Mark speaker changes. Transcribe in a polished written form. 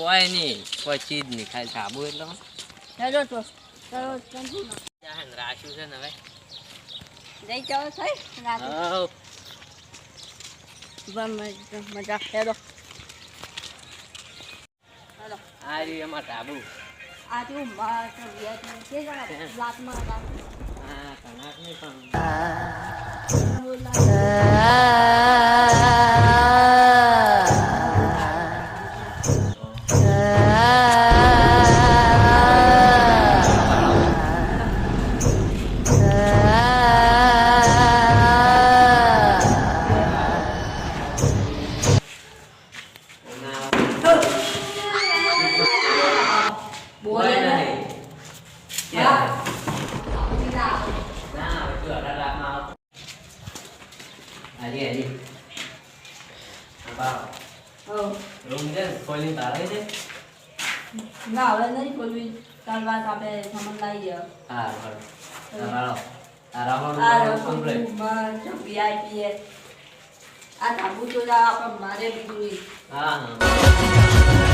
Speaker 1: કોઈ નહીં, કોઈ ચીજ નહીં, ખાલી સાબુ એટલે
Speaker 2: હેડો તો ચલો ચંદુ
Speaker 1: રાખ્યું છે ને હવે
Speaker 2: જઈ જાઓ થઈ રાતે
Speaker 1: હાઉ.
Speaker 2: મજા હેડો હેડો
Speaker 1: આ રહ્યું એમાં સાબુ.
Speaker 2: આ તું કે લાતમાં
Speaker 1: હા કનાક નહીં પણ બોલે નહીં. ના હવે તું 18 લાખમાં આવ. હાજી હાજી રૂમ છે ખોલીને તારે છે.
Speaker 2: ના હવે નહીં ખોલવી કાલ વાત આપણે સામાન લાવી દે
Speaker 1: હા બરાબર. તારા કમ્પ્લીટ.
Speaker 2: VIP આ ધાબુ તો આપણે મારે બીજું
Speaker 1: હા હા